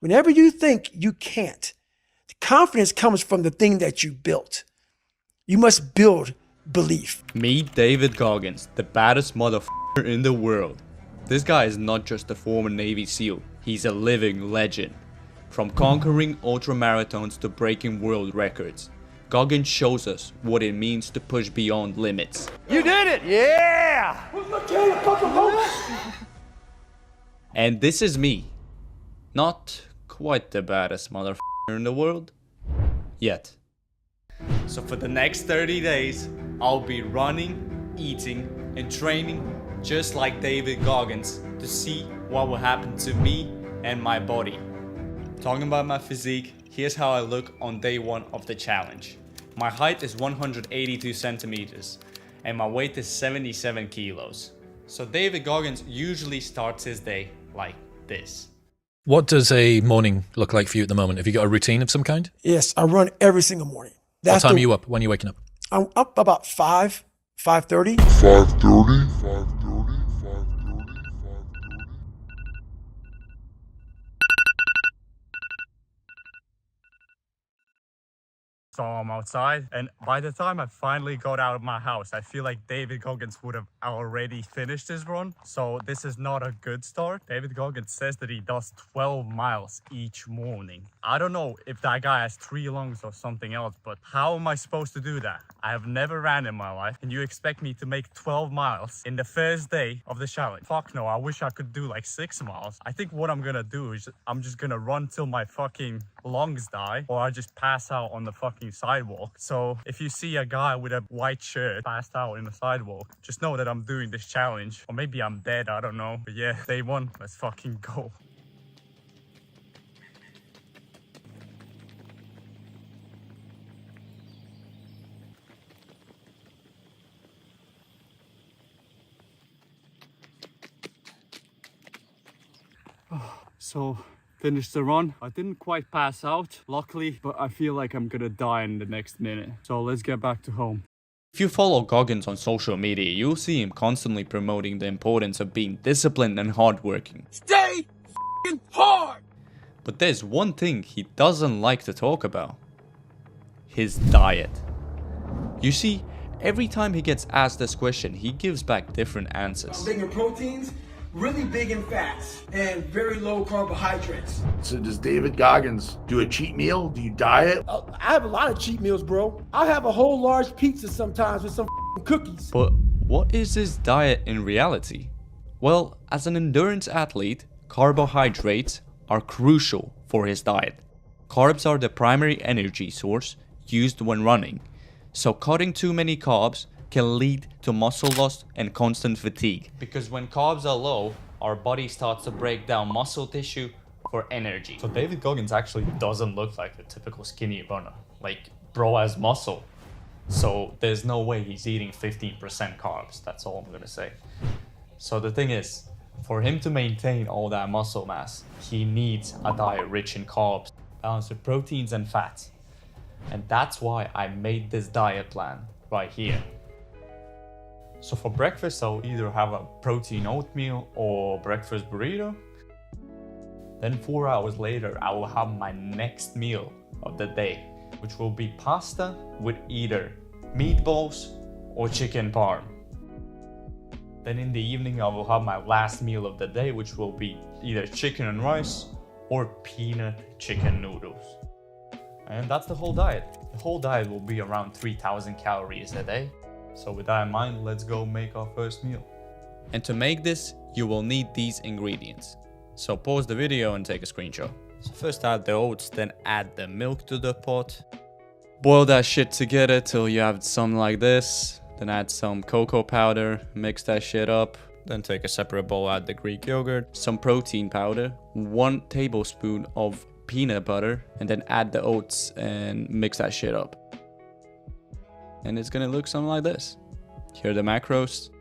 Whenever you think you can't, the confidence comes from the thing that you built. You must build belief. Meet David Goggins, the baddest motherfucker in the world. This guy is not just a former Navy SEAL, he's a living legend. From conquering ultramarathons to breaking world records, Goggins shows us what it means to push beyond limits. You did it! Yeah! And this is me. Not quite the baddest motherfucker in the world. Yet. So for the next 30 days, I'll be running, eating, and training just like David Goggins to see what will happen to me and my body. Talking about my physique, here's how I look on day 1 of the challenge. My height is 182 centimeters and my weight is 77 kilos. So David Goggins usually starts his day like this. What does a morning look like for you at the moment? Have you got a routine of some kind? Yes, I run every single morning. What time are you up? When are you waking up? I'm up about 5:30. 5:30. So I'm outside, and by the time I finally got out of my house, I feel like David Goggins would have already finished his run. So this is not a good start. David Goggins says that he does 12 miles each morning. I don't know if that guy has 3 lungs or something else, but how am I supposed to do that? I have never ran in my life, and you expect me to make 12 miles in the first day of the challenge? Fuck no, I wish I could do like 6 miles. I think what I'm gonna do is I'm just gonna run till my fucking lungs die, or I just pass out on the fucking sidewalk. So if you see a guy with a white shirt passed out in the sidewalk, just know that I'm doing this challenge. Or maybe I'm dead, I don't know. But yeah, day 1, let's fucking go. So finished the run. I didn't quite pass out, luckily, but I feel like I'm gonna die in the next minute. So let's get back to home. If you follow Goggins on social media, you'll see him constantly promoting the importance of being disciplined and hardworking. Stay f***ing hard! But there's one thing he doesn't like to talk about. His diet. You see, every time he gets asked this question, he gives back different answers. Big in proteins, really big in fats, and very low carbohydrates. So does David Goggins do a cheat meal? Do you diet? I have a lot of cheat meals, bro. I'll have a whole large pizza sometimes with some cookies. But what is his diet in reality? Well, as an endurance athlete, carbohydrates are crucial for his diet. Carbs are the primary energy source used when running, so cutting too many carbs can lead to muscle loss and constant fatigue. Because when carbs are low, our body starts to break down muscle tissue for energy. So David Goggins actually doesn't look like a typical skinny runner. Like, bro has muscle. So there's no way he's eating 15% carbs. That's all I'm gonna say. So the thing is, for him to maintain all that muscle mass, he needs a diet rich in carbs, balanced with proteins and fats. And that's why I made this diet plan right here. So for breakfast, I'll either have a protein oatmeal or breakfast burrito. Then 4 hours later, I will have my next meal of the day, which will be pasta with either meatballs or chicken parm. Then in the evening, I will have my last meal of the day, which will be either chicken and rice or peanut chicken noodles. And that's the whole diet. The whole diet will be around 3,000 calories a day. So with that in mind, let's go make our first meal. And to make this, you will need these ingredients. So pause the video and take a screenshot. So first add the oats, then add the milk to the pot. Boil that shit together till you have something like this. Then add some cocoa powder, mix that shit up. Then take a separate bowl, add the Greek yogurt, some protein powder, 1 tablespoon of peanut butter, and then add the oats and mix that shit up. And it's gonna look something like this. Here are the macros.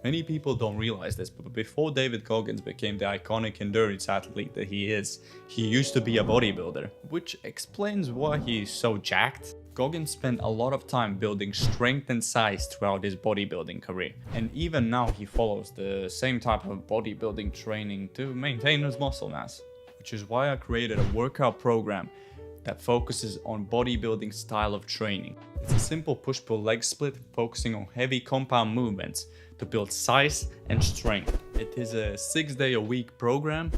Many people don't realize this, but before David Goggins became the iconic endurance athlete that he is, he used to be a bodybuilder, which explains why he's so jacked. Goggins spent a lot of time building strength and size throughout his bodybuilding career, and even now he follows the same type of bodybuilding training to maintain his muscle mass, which is why I created a workout program that focuses on bodybuilding style of training. It's a simple push-pull leg split focusing on heavy compound movements to build size and strength. It is a 6-day-a-week program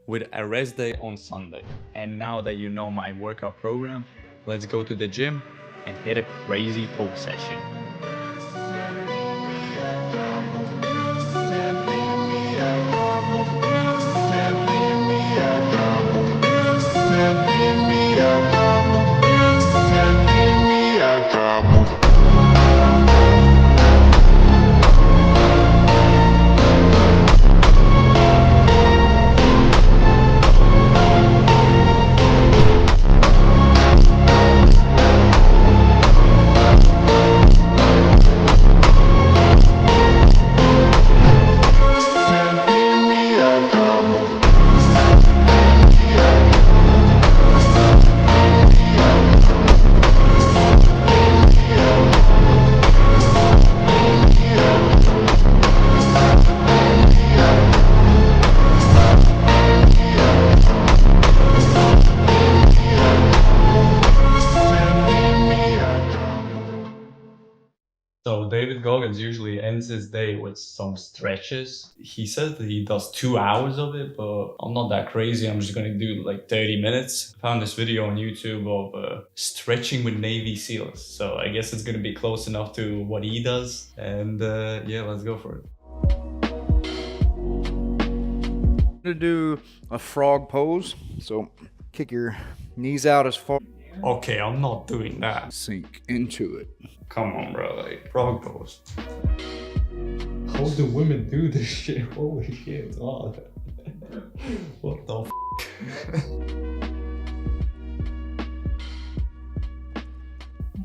with a rest day on Sunday. And now that you know my workout program, let's go to the gym and hit a crazy pull session. So David Goggins usually ends his day with some stretches. He says that he does 2 hours of it, but I'm not that crazy. I'm just gonna do like 30 minutes. I found this video on YouTube of stretching with Navy SEALs. So I guess it's gonna be close enough to what he does. And yeah, let's go for it. To do a frog pose. So kick your knees out as far. Okay, I'm not doing that. Sink into it. Come on, bro, like frog pose. How do women do this shit? Holy shit, oh. What the f?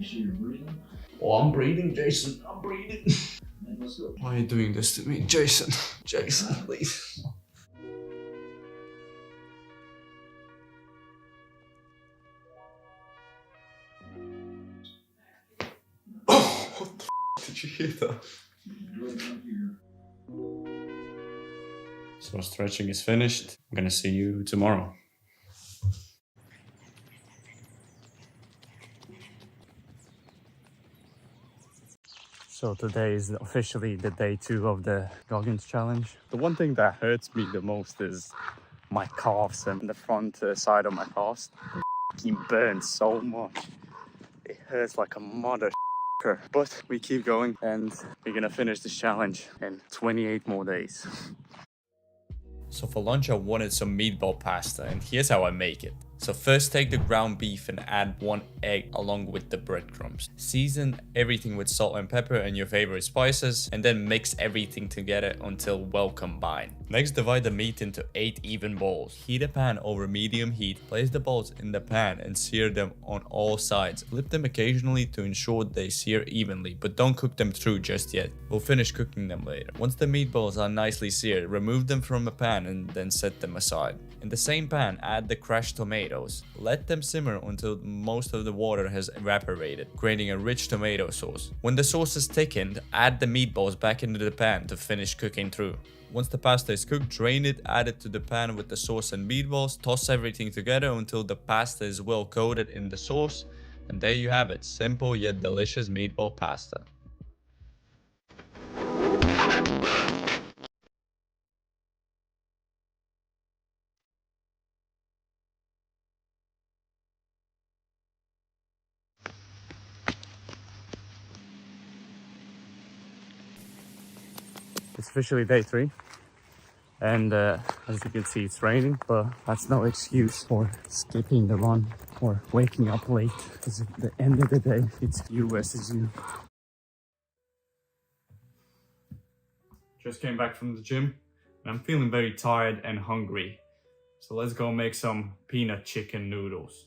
You're breathing. Oh, I'm breathing, Jason, I'm breathing. Why are you doing this to me, Jason? Jason, please. What the f did you hear that? So stretching is finished. I'm gonna see you tomorrow. So today is officially the day 2 of the Goggins challenge. The one thing that hurts me the most is my calves and the front side of my calves. It burns so much. It hurts like a mother. But we keep going and we're gonna finish this challenge in 28 more days. So for lunch I wanted some meatball pasta, and here's how I make it. So first take the ground beef and add 1 egg along with the breadcrumbs. Season everything with salt and pepper and your favorite spices, and then mix everything together until well combined. Next, divide the meat into 8 even balls. Heat a pan over medium heat. Place the balls in the pan and sear them on all sides. Flip them occasionally to ensure they sear evenly, but don't cook them through just yet. We'll finish cooking them later. Once the meatballs are nicely seared, remove them from a pan and then set them aside. In the same pan, add the crushed tomatoes. Let them simmer until most of the water has evaporated, creating a rich tomato sauce. When the sauce is thickened, add the meatballs back into the pan to finish cooking through. Once the pasta is cooked, drain it, add it to the pan with the sauce and meatballs, toss everything together until the pasta is well coated in the sauce, and there you have it, simple yet delicious meatball pasta. It's officially day 3. And as you can see, it's raining, but that's no excuse for skipping the run or waking up late. Because at the end of the day, it's you versus you. Just came back from the gym and I'm feeling very tired and hungry. So let's go make some peanut chicken noodles.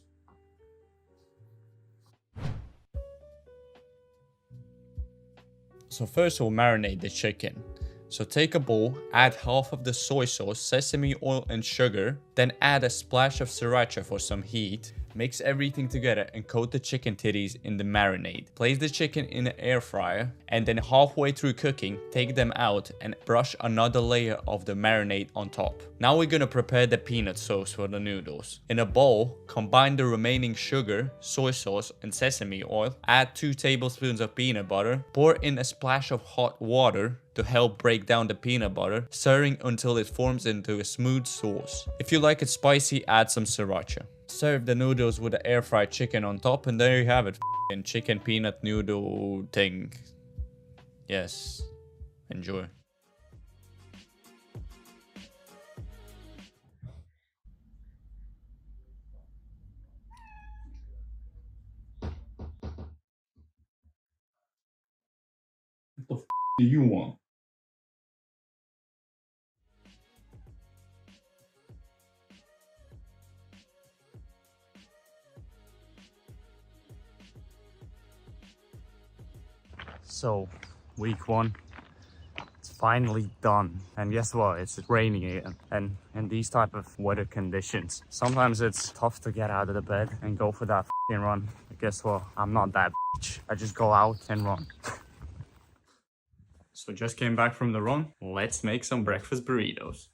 So first we'll marinate the chicken. So take a bowl, add half of the soy sauce, sesame oil and sugar, then add a splash of sriracha for some heat. Mix everything together and coat the chicken titties in the marinade. Place the chicken in an air fryer and then halfway through cooking, take them out and brush another layer of the marinade on top. Now we're gonna prepare the peanut sauce for the noodles. In a bowl, combine the remaining sugar, soy sauce and sesame oil. Add 2 tablespoons of peanut butter. Pour in a splash of hot water to help break down the peanut butter, stirring until it forms into a smooth sauce. If you like it spicy, add some sriracha. Serve the noodles with the air fried chicken on top, and there you have it. F***ing chicken peanut noodle thing. Yes. Enjoy. What the f*** do you want? So, week 1, it's finally done. And guess what? It's raining again. And in these type of weather conditions, sometimes it's tough to get out of the bed and go for that f***ing run. But guess what? I'm not that bitch. I just go out and run. So just came back from the run. Let's make some breakfast burritos.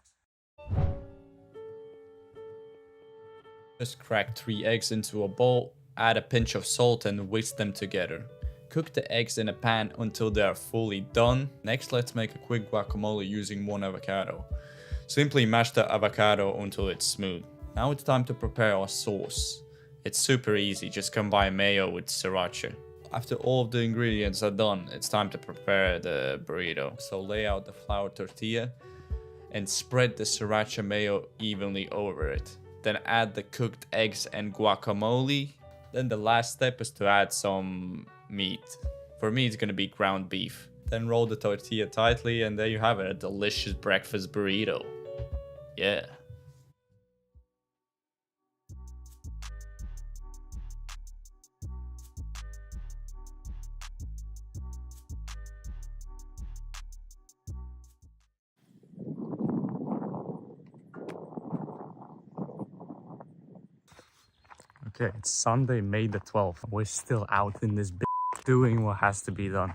Just crack 3 eggs into a bowl, add a pinch of salt and whisk them together. Cook the eggs in a pan until they are fully done. Next, let's make a quick guacamole using 1 avocado. Simply mash the avocado until it's smooth. Now it's time to prepare our sauce. It's super easy, just combine mayo with sriracha. After all of the ingredients are done, it's time to prepare the burrito. So lay out the flour tortilla and spread the sriracha mayo evenly over it. Then add the cooked eggs and guacamole. Then the last step is to add some meat. For me, it's gonna be ground beef. Then roll the tortilla tightly and there you have it, a delicious breakfast burrito. Yeah. Okay, it's Sunday, May the 12th. We're still out in this bitch doing what has to be done.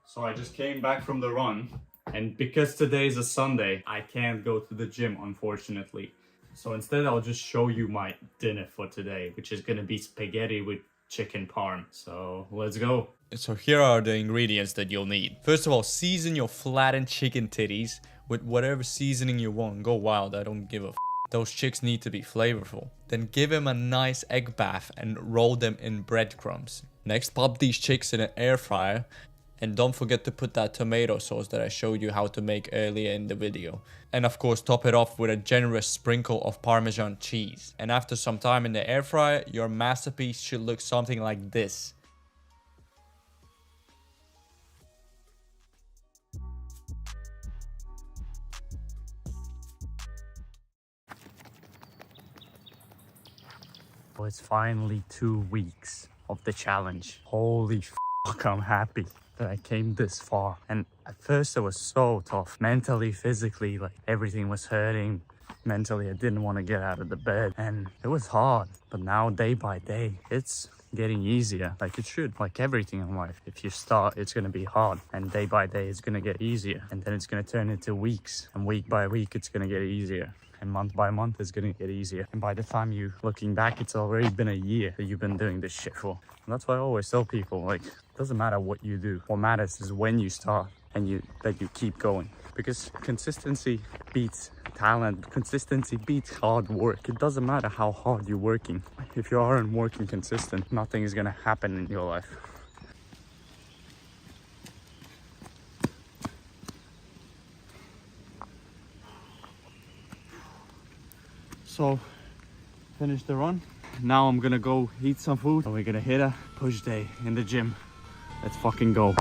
So I just came back from the run, and because today is a Sunday, I can't go to the gym, unfortunately. So instead, I'll just show you my dinner for today, which is gonna be spaghetti with chicken parm. So let's go. So here are the ingredients that you'll need. First of all, season your flattened chicken titties with whatever seasoning you want. Go wild, I don't give a f***. Those chicks need to be flavorful. Then give them a nice egg bath and roll them in breadcrumbs. Next, pop these chicks in an air fryer. And don't forget to put that tomato sauce that I showed you how to make earlier in the video. And of course, top it off with a generous sprinkle of Parmesan cheese. And after some time in the air fryer, your masterpiece should look something like this. Well, it's finally 2 weeks of the challenge. Holy fuck, I'm happy that I came this far. And at first it was so tough. Mentally, physically, like everything was hurting. Mentally, I didn't want to get out of the bed and it was hard. But now day by day, it's getting easier, like it should, like everything in life. If you start, it's going to be hard, and day by day it's going to get easier, and then it's going to turn into weeks, and week by week it's going to get easier, and month by month it's going to get easier, and by the time you looking back, it's already been a year that you've been doing this shit for. And that's why I always tell people, like, it doesn't matter what you do, what matters is when you start and that you keep going, because consistency beats talent. Consistency beats hard work. It doesn't matter how hard you're working. If you aren't working consistent, nothing is gonna happen in your life. So, finished the run. Now I'm gonna go eat some food and we're gonna hit a push day in the gym. Let's fucking go.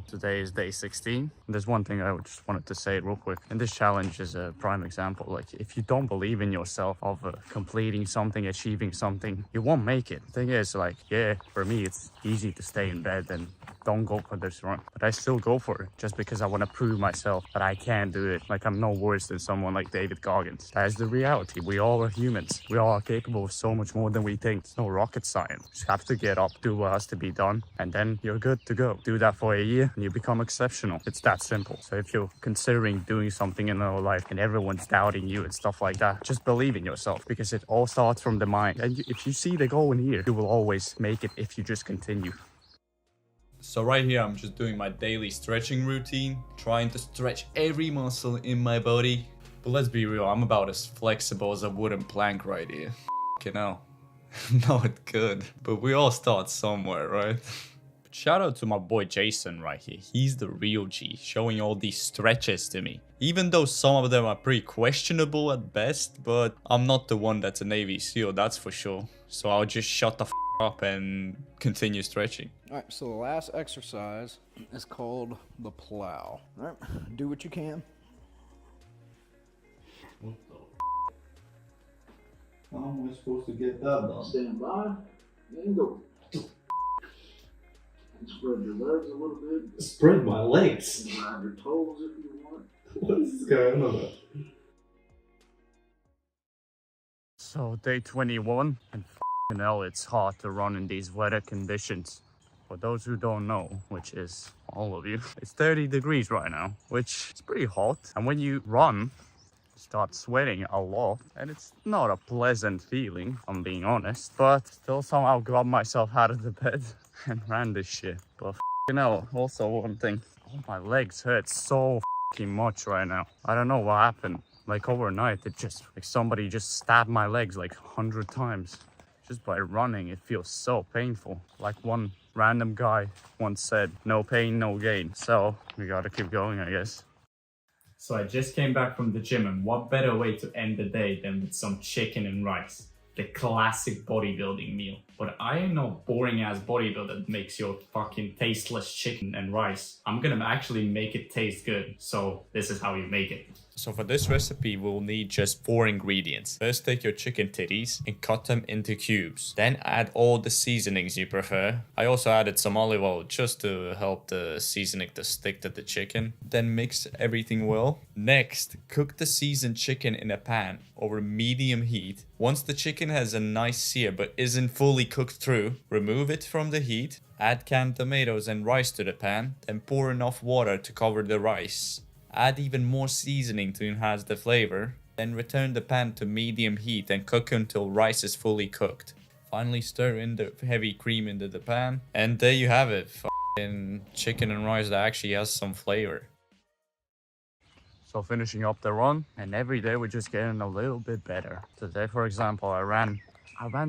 Today is day 16. There's one thing I just wanted to say real quick. And this challenge is a prime example. Like, if you don't believe in yourself of completing something, achieving something, you won't make it. The thing is, like, yeah, for me, it's easy to stay in bed and don't go for this run. But I still go for it just because I want to prove myself that I can do it. Like, I'm no worse than someone like David Goggins. That is the reality. We all are humans. We all are capable of so much more than we think. It's no rocket science. You just have to get up, do what has to be done, and then you're good to go. Do that for a year and you become exceptional. It's that simple. So if you're considering doing something in your life and everyone's doubting you and stuff like that, just believe in yourself, because it all starts from the mind. And if you see the goal in here, you will always make it if you just continue. So right here, I'm just doing my daily stretching routine, trying to stretch every muscle in my body. But let's be real, I'm about as flexible as a wooden plank right here. Fucking hell. Not good. But we all start somewhere, right? Shout out to my boy Jason right here. He's the real G, showing all these stretches to me. Even though some of them are pretty questionable at best, but I'm not the one that's a Navy SEAL, that's for sure. So I'll just shut the f up and continue stretching. Alright, so the last exercise is called the plow. Alright, do what you can. What the f? How am I supposed to get that done? Stand by and go. Spread your legs a little bit. Spread my legs? Grab your toes if you want. What is going on? So day 21, and f***ing hell, it's hard to run in these weather conditions. For those who don't know, which is all of you, it's 30 degrees right now, which is pretty hot. And when you run, you start sweating a lot, and it's not a pleasant feeling, I'm being honest. But still somehow got myself out of the bed and ran this shit. But f***ing hell, also one thing, oh, my legs hurt so f***ing much right now. I don't know what happened. Like overnight, it just, like somebody just stabbed my legs like 100 times. Just by running, it feels so painful. Like one random guy once said, no pain, no gain. So we gotta keep going, I guess. So I just came back from the gym, and what better way to end the day than with some chicken and rice? The classic bodybuilding meal. But I am no boring ass bodybuilder that makes your fucking tasteless chicken and rice. I'm gonna actually make it taste good. So this is how you make it. So for this recipe, we'll need just 4 ingredients. First, take your chicken titties and cut them into cubes. Then add all the seasonings you prefer. I also added some olive oil just to help the seasoning to stick to the chicken. Then mix everything well. Next, cook the seasoned chicken in a pan over medium heat. Once the chicken has a nice sear but isn't fully cooked through, remove it from the heat. Add canned tomatoes and rice to the pan. Then pour enough water to cover the rice. Add even more seasoning to enhance the flavor. Then return the pan to medium heat and cook until rice is fully cooked. Finally, stir in the heavy cream into the pan. And there you have it. F***ing chicken and rice that actually has some flavor. So finishing up the run, and every day we're just getting a little bit better. Today, for example, I ran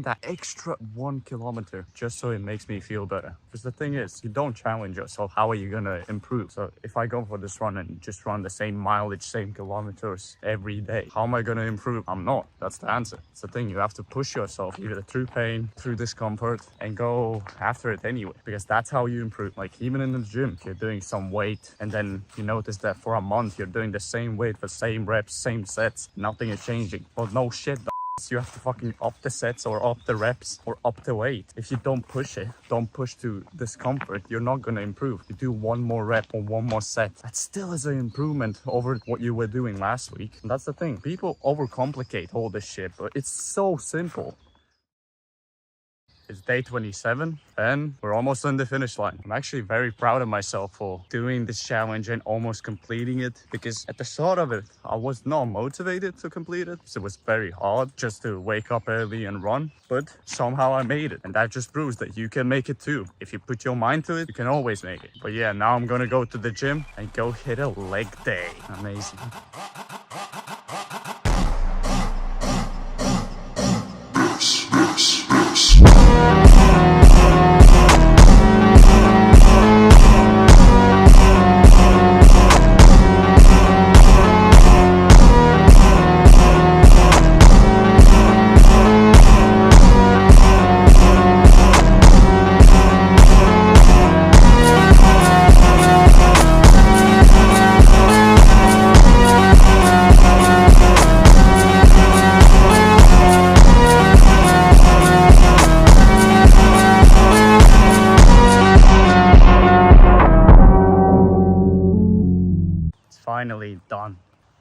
that extra 1 kilometer just so it makes me feel better. Because the thing is, you don't challenge yourself, how are you gonna improve? So if I go for this run and just run the same mileage, same kilometers every day, how am I gonna improve? I'm not. That's the answer. It's the thing, you have to push yourself either through pain, through discomfort, and go after it anyway. Because that's how you improve. Like even in the gym, if you're doing some weight and then you notice that for a month you're doing the same weight for same reps, same sets, nothing is changing. Well, no shit. You have to fucking up the sets or up the reps or up the weight. If you don't push it, don't push to discomfort, you're not gonna improve. You do 1 more rep or 1 more set, that still is an improvement over what you were doing last week. And that's the thing, people overcomplicate all this shit, but it's so simple. It's day 27 and we're almost on the finish line. I'm actually very proud of myself for doing this challenge and almost completing it, because at the start of it, I was not motivated to complete it. So it was very hard just to wake up early and run, but somehow I made it. And that just proves that you can make it too. If you put your mind to it, you can always make it. But yeah, now I'm gonna go to the gym and go hit a leg day. Amazing.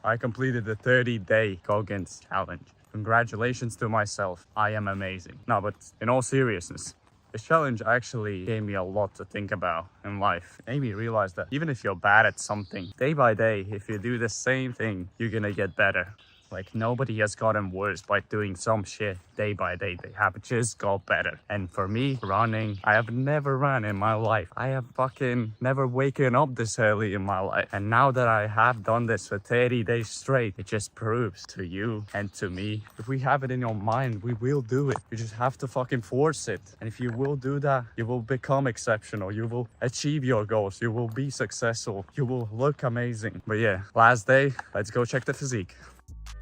I completed the 30-day Goggins challenge. Congratulations to myself. I am amazing. No, but in all seriousness, this challenge actually gave me a lot to think about in life. It made me realize that even if you're bad at something, day by day, if you do the same thing, you're gonna get better. Like, nobody has gotten worse by doing some shit day by day. They have just got better. And for me, running, I have never run in my life. I have fucking never waken up this early in my life. And now that I have done this for 30 days straight, it just proves to you and to me, if we have it in your mind, we will do it. You just have to fucking force it. And if you will do that, you will become exceptional. You will achieve your goals. You will be successful. You will look amazing. But yeah, last day, let's go check the physique.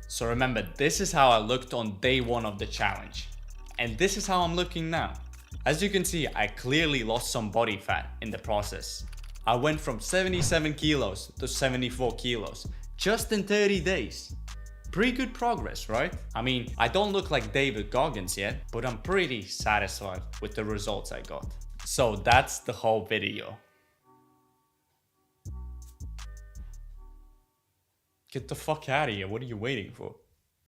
So remember, this is how I looked on day 1 of the challenge. And this is how I'm looking now. As you can see, I clearly lost some body fat in the process. I went from 77 kilos to 74 kilos just in 30 days. Pretty good progress, right? I mean, I don't look like David Goggins yet, but I'm pretty satisfied with the results I got. So that's the whole video. Get the fuck out of here, what are you waiting for?